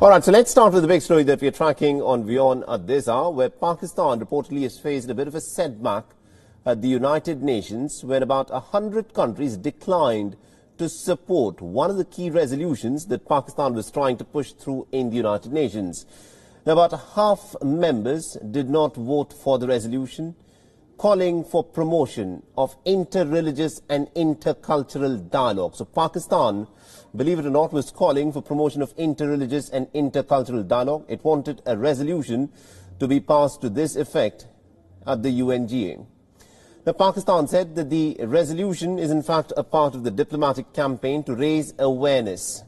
All right, so let's start with the big story that we're tracking on WION at this hour, where Pakistan reportedly has faced a bit of a setback at the United Nations when about 100 countries declined to support one of the key resolutions that Pakistan was trying to push through in the United Nations. Now, about half members did not vote for the resolution, calling for promotion of interreligious and intercultural dialogue. So Pakistan, believe it or not, was calling for promotion of interreligious and intercultural dialogue. It wanted a resolution to be passed to this effect at the UNGA. Now, Pakistan said that the resolution is in fact a part of the diplomatic campaign to raise awareness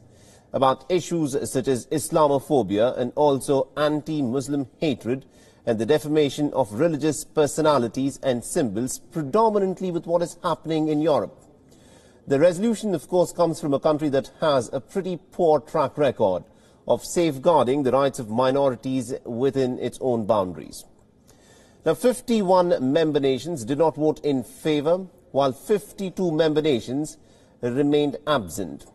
about issues such as Islamophobia and also anti-Muslim hatred and the defamation of religious personalities and symbols, predominantly with what is happening in Europe. The resolution, of course, comes from a country that has a pretty poor track record of safeguarding the rights of minorities within its own boundaries. Now, 51 member nations did not vote in favor, while 52 member nations remained absent.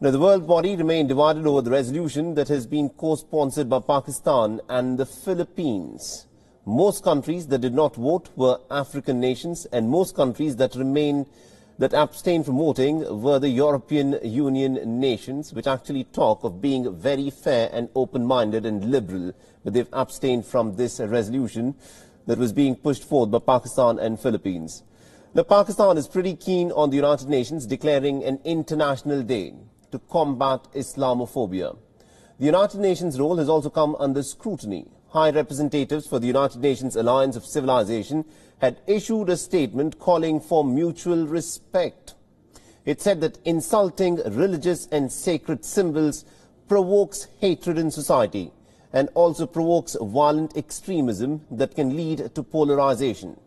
Now, the world body remained divided over the resolution that has been co-sponsored by Pakistan and the Philippines. Most countries that did not vote were African nations, and most countries that abstained from voting were the European Union nations, which actually talk of being very fair and open-minded and liberal, but they've abstained from this resolution that was being pushed forward by Pakistan and Philippines. Now, Pakistan is pretty keen on the United Nations declaring an international day to combat Islamophobia. The United Nations role has also come under scrutiny. High representatives for the United Nations Alliance of Civilization had issued a statement calling for mutual respect. It said that insulting religious and sacred symbols provokes hatred in society and also provokes violent extremism that can lead to polarization.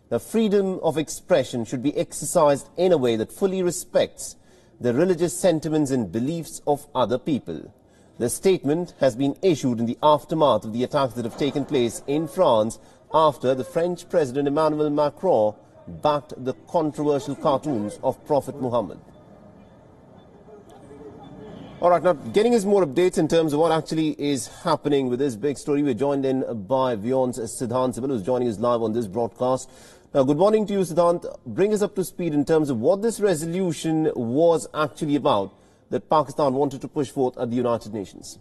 The freedom of expression should be exercised in a way that fully respects the religious sentiments and beliefs of other people. The statement has been issued in the aftermath of the attacks that have taken place in France after the French President Emmanuel Macron backed the controversial cartoons of Prophet Muhammad. All right, now getting us more updates in terms of what actually is happening with this big story. We're joined in by WION's Siddhant Sibal, who's joining us live on this broadcast. Now, good morning to you, Siddhant. Bring us up to speed in terms of what this resolution was actually about that Pakistan wanted to push forth at the United Nations.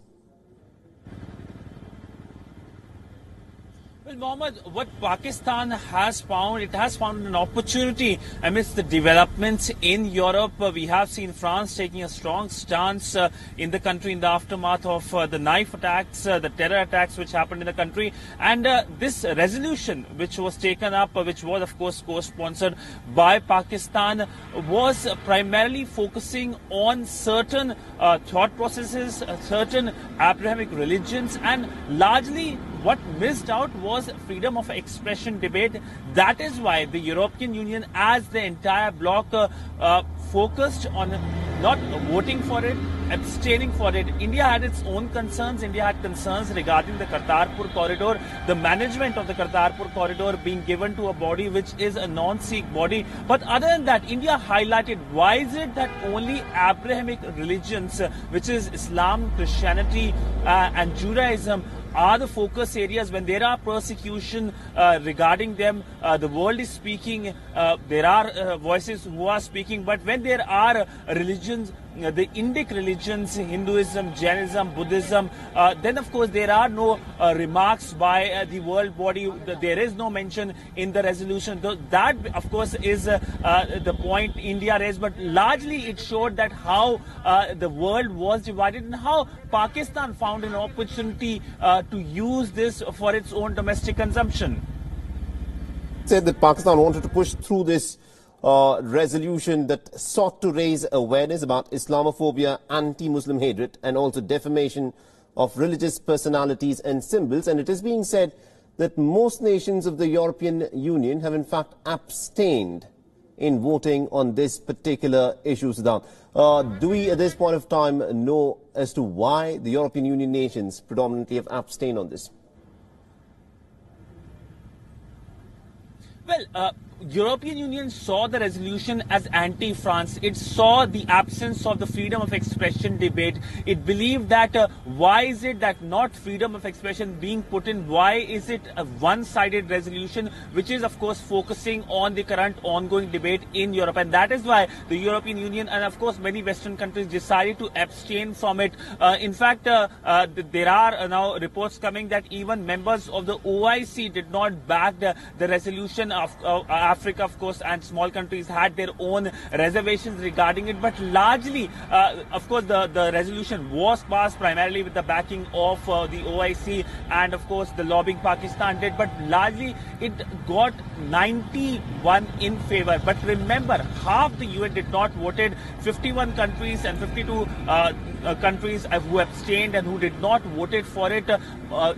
Well, Mohammed, what Pakistan has found, it has found an opportunity amidst the developments in Europe. We have seen France taking a strong stance in the country in the aftermath of the knife attacks, the terror attacks which happened in the country. And this resolution which was taken up, which was of course co-sponsored by Pakistan, was primarily focusing on certain thought processes, certain Abrahamic religions, and largely what missed out was freedom of expression debate. That is why the European Union as the entire bloc focused on not voting for it, abstaining for it. India had its own concerns. India had concerns regarding the Kartarpur corridor, the management of the Kartarpur corridor being given to a body which is a non-Sikh body. But other than that, India highlighted why is it that only Abrahamic religions, which is Islam, Christianity and Judaism, are the focus areas. When there are persecution regarding them, the world is speaking, there are voices who are speaking, but when there are religions, the Indic religions, Hinduism, Jainism, Buddhism, then of course there are no remarks by the world body. There is no mention in the resolution. That of course is the point India raised, but largely it showed that how the world was divided and how Pakistan found an opportunity to use this for its own domestic consumption. Said that Pakistan wanted to push through this resolution that sought to raise awareness about Islamophobia, anti-Muslim hatred and also defamation of religious personalities and symbols. And it is being said that most nations of the European Union have in fact abstained in voting on this particular issue, Siddhant. Do we at this point of time know as to why the European Union nations predominantly have abstained on this? Well, European Union saw the resolution as anti-France. It saw the absence of the freedom of expression debate. It believed that why is it that not freedom of expression being put in? Why is it a one-sided resolution, which is of course focusing on the current ongoing debate in Europe? And that is why the European Union and of course many Western countries decided to abstain from it. In fact, there are now reports coming that even members of the OIC did not back the resolution. Of Africa, of course, and small countries had their own reservations regarding it. But largely, of course, the resolution was passed primarily with the backing of the OIC and, of course, the lobbying Pakistan did. But largely, it got 91 in favor. But remember, half the UN did not voted. 51 countries and 52 countries who abstained and who did not voted for it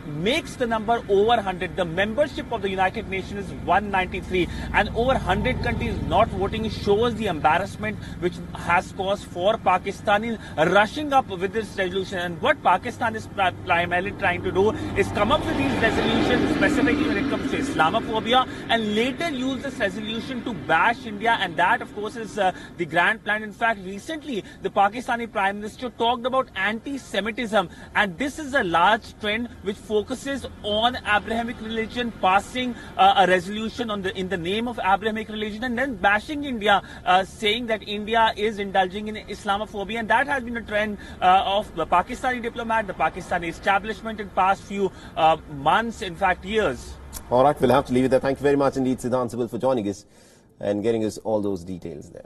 makes the number over 100. The membership of the United Nations is 193, and over 100 countries not voting shows the embarrassment which has caused for Pakistan in rushing up with this resolution. And what Pakistan is primarily trying to do is come up with these resolutions specifically when it comes to Islamophobia, and later use this resolution to bash India. And that, of course, is the grand plan. In fact, recently the Pakistani Prime Minister talked about anti-Semitism, and this is a large trend which focuses on Abrahamic religion, passing a resolution in the name of Abrahamic religion, and then bashing India, saying that India is indulging in Islamophobia. And that has been a trend of the Pakistani diplomat, the Pakistani establishment in past few months, in fact years. All right, we'll have to leave it there. Thank you very much indeed, Siddhant Sibil, for joining us and getting us all those details there.